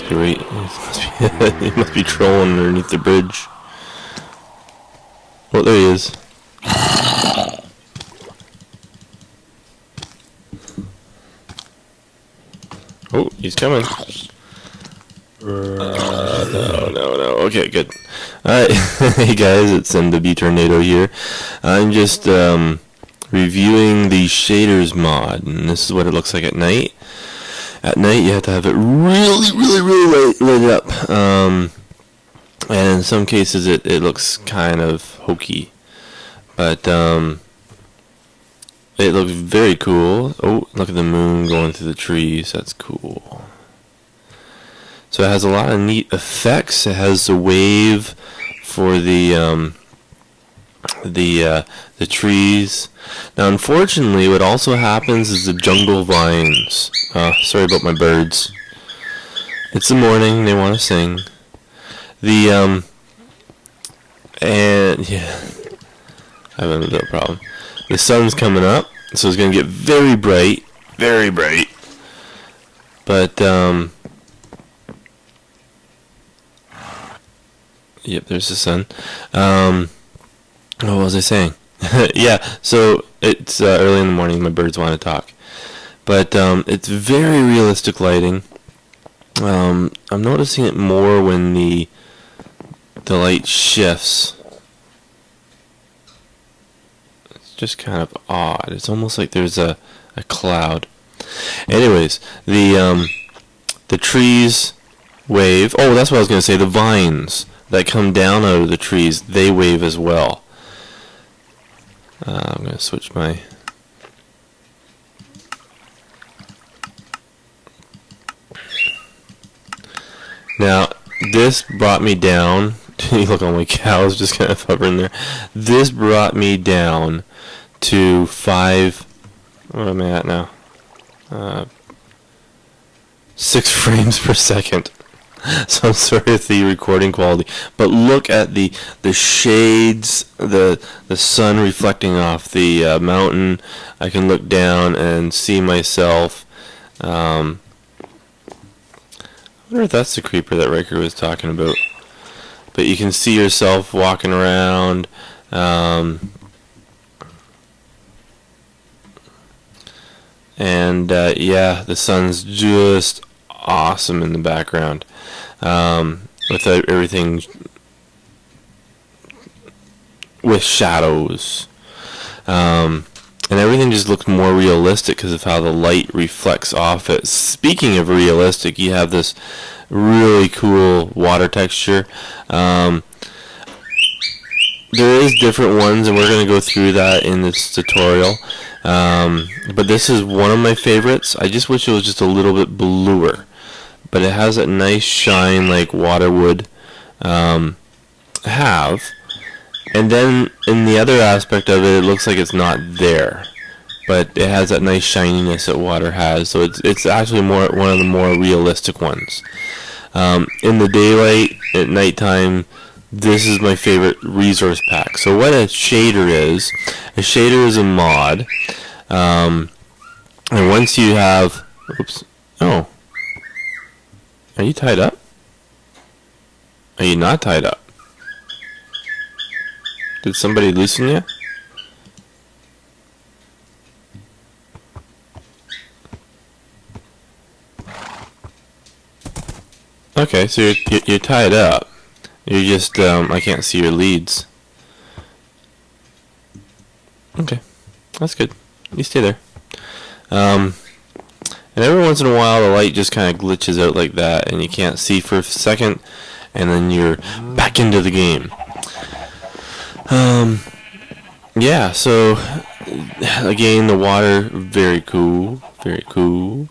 must be right. He must be trolling underneath the bridge. Oh, there he is. Oh, he's coming. No. Okay, good. Alright, hey guys, it's MWT Tornado here. I'm just reviewing the shaders mod, and this is what it looks like at night. At night, you have to have it really lit up. And in some cases, it looks kind of hokey. But it looks very cool. Oh, look at the moon going through the trees. That's cool. So it has a lot of neat effects. It has the wave for the trees. Now, unfortunately, what also happens is the jungle vines. Sorry about my birds. It's the morning. They want to sing. And yeah, I have a little problem. The sun's coming up, so it's gonna get very bright, But yep, there's the sun. What was I saying? Yeah, so it's early in the morning. My birds want to talk, but it's very realistic lighting. I'm noticing it more when the light shifts. It's just kind of odd. It's almost like there's a cloud. Anyways, the trees wave. Oh, that's what I was going to say. The vines that come down out of the trees, they wave as well. I'm going to switch my... Now, this brought me down. You look, all my cows just kind of hovering there. This brought me down to 5... What am I at now? 6 frames per second. So I'm sorry with the recording quality, but look at the shades, the sun reflecting off the mountain. I can look down and see myself. I wonder if that's the creeper that Riker was talking about. But you can see yourself walking around. Yeah, the sun's just awesome in the background. With everything with shadows. And everything just looks more realistic because of how the light reflects off it. Speaking of realistic, you have this really cool water texture. There is different ones, and we're going to go through that in this tutorial. But this is one of my favorites. I just wish it was just a little bit bluer. But it has that nice shine like water would have. And then in the other aspect of it, it looks like it's not there. But it has that nice shininess that water has. So it's actually one of the more realistic ones. In the daylight, at nighttime, this is my favorite resource pack. So what a shader is a mod. And once you have... Oops. Oh. Are you tied up? Are you not tied up? Did somebody loosen you? Okay, so you're tied up. You're just I can't see your leads. Okay, that's good. You stay there. And every once in a while, the light just kind of glitches out like that, and you can't see for a second, and then you're back into the game. Yeah, so, again, the water, very cool, very cool.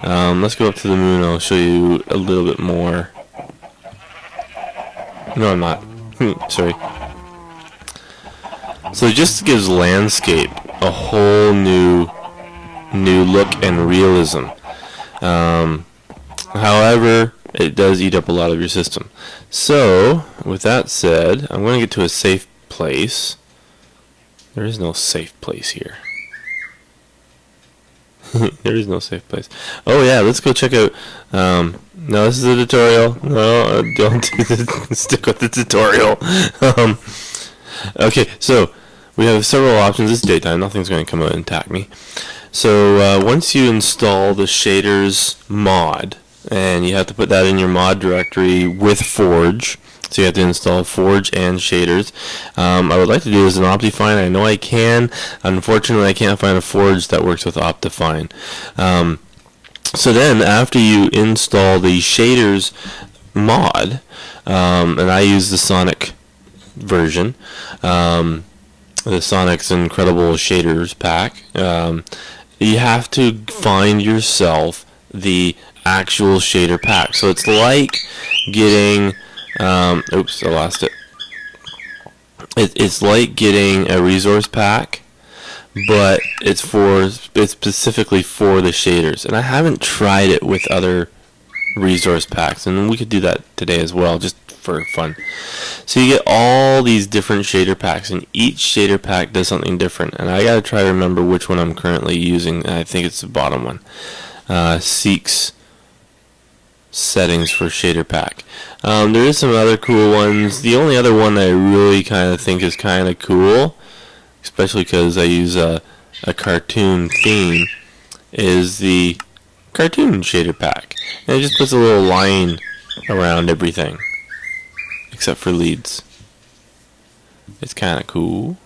Let's go up to the moon, I'll show you a little bit more. No, I'm not. Sorry. So it just gives landscape a whole new look and realism. However, it does eat up a lot of your system. So, with that said, I'm going to get to a safe place. There is no safe place here. There is no safe place. Oh yeah, let's go check out. No, this is a tutorial. No, don't do this. Stick with the tutorial. Okay, so we have several options. It's daytime. Nothing's going to come out and attack me. So once you install the shaders mod, and you have to put that in your mod directory with Forge. So you have to install Forge and shaders. I would like to do this in Optifine. I know I can. Unfortunately, I can't find a Forge that works with Optifine. So then, after you install the shaders mod, and I use the Sonic version, the Sonic's Incredible Shaders pack, you have to find yourself the actual shader pack. So it's like getting oops, I lost it. It's like getting a resource pack, but it's specifically for the shaders. And I haven't tried it with other resource packs, and we could do that today as well, just for fun. So you get all these different shader packs, and each shader pack does something different. And I gotta try to remember which one I'm currently using. I think it's the bottom one. Seeks settings for shader pack. There is some other cool ones. The only other one that I really kind of think is kind of cool, especially because I use a cartoon theme, is the cartoon shader pack. And it just puts a little line around everything, except for leads. It's kind of cool.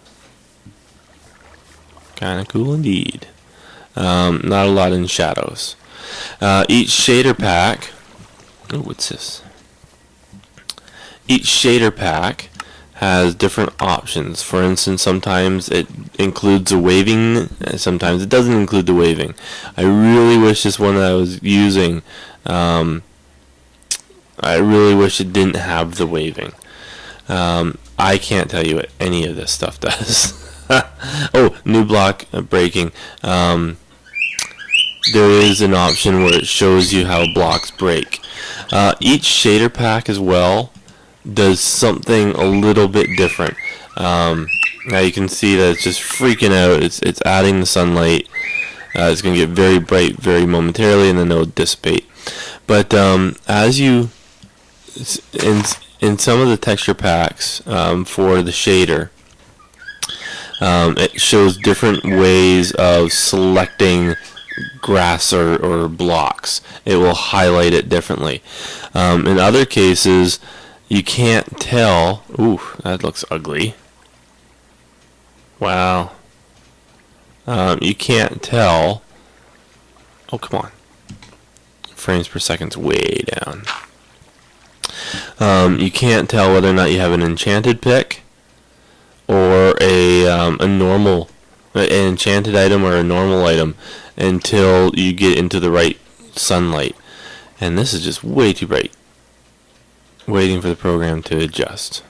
Kind of cool indeed. Not a lot in shadows. Each shader pack... Oh, what's this? Each shader pack has different options. For instance, sometimes it includes a waving, sometimes it doesn't include the waving. I really wish this one that I was using, I really wish it didn't have the waving. I can't tell you what any of this stuff does. Oh, new block breaking. There is an option where it shows you how blocks break. Each shader pack as well does something a little bit different. Now you can see that it's just freaking out. It's adding the sunlight. It's going to get very bright very momentarily, and then it'll dissipate. But as you in some of the texture packs for the shader, it shows different ways of selecting grass or blocks. It will highlight it differently. In other cases, you can't tell. Ooh, that looks ugly. Wow. You can't tell. Oh, come on. Frames per second's way down. You can't tell whether or not you have an enchanted pick or a normal, an enchanted item or a normal item until you get into the right sunlight. And this is just way too bright. Waiting for the program to adjust.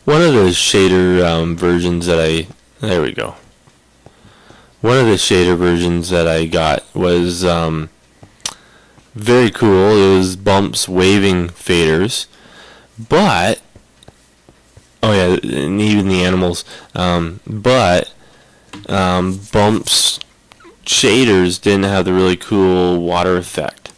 One of the shader versions that there we go. One of the shader versions that I got was very cool. It was bumps waving faders, but oh yeah, and even the animals. But bumps shaders didn't have the really cool water effect.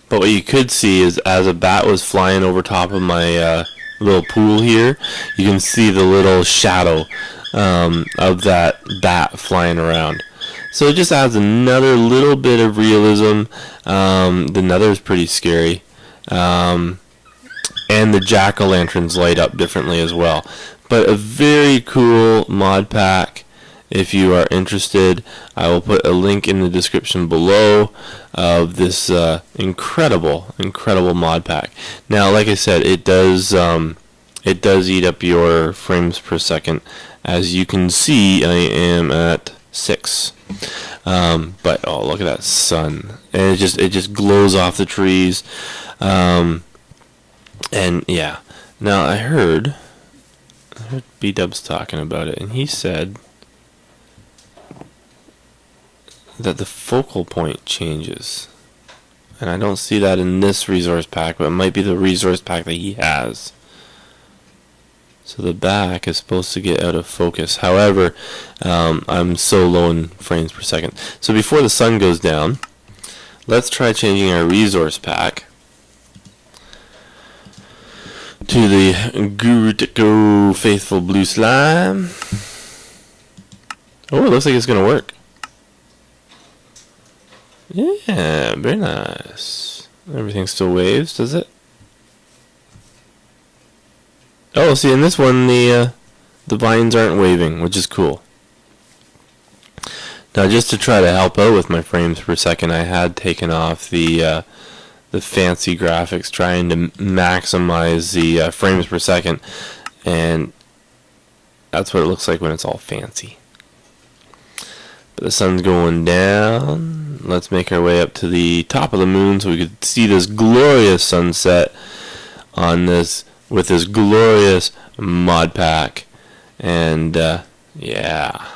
But what you could see is as a bat was flying over top of my little pool here, you can see the little shadow of that bat flying around. So it just adds another little bit of realism. The nether is pretty scary. And the jack-o'-lanterns light up differently as well. But a very cool mod pack. If you are interested, I will put a link in the description below of this incredible mod pack. Now, like I said, it does eat up your frames per second. As you can see, I am at 6. But oh, look at that sun, and it just glows off the trees. And yeah, now I heard B-Dubs talking about it, and he said that the focal point changes, and I don't see that in this resource pack, but it might be the resource pack that he has. So the back is supposed to get out of focus. However, I'm so low in frames per second. So before the sun goes down, let's try changing our resource pack to the Guru to Go Faithful Blue Slime. Oh, it looks like it's going to work. Yeah, very nice. Everything still waves, does it? Oh, see, in this one, the vines aren't waving, which is cool. Now, just to try to help out with my frames per second, I had taken off the fancy graphics, trying to maximize the frames per second, and that's what it looks like when it's all fancy. But the sun's going down. Let's make our way up to the top of the moon so we could see this glorious sunset on this with this glorious mod pack. And yeah.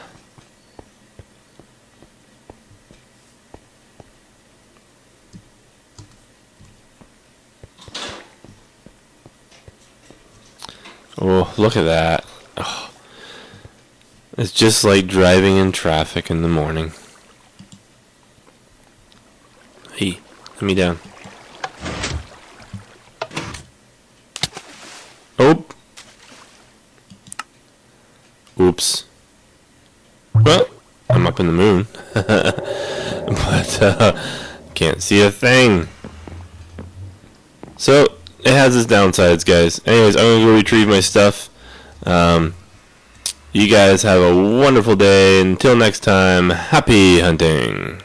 Oh, look at that. Oh. It's just like driving in traffic in the morning. Hey, let me down. Oh. Oops. Well, I'm up in the moon. But can't see a thing. So, it has its downsides, guys. Anyways, I'm going to go retrieve my stuff. You guys have a wonderful day. Until next time, happy hunting.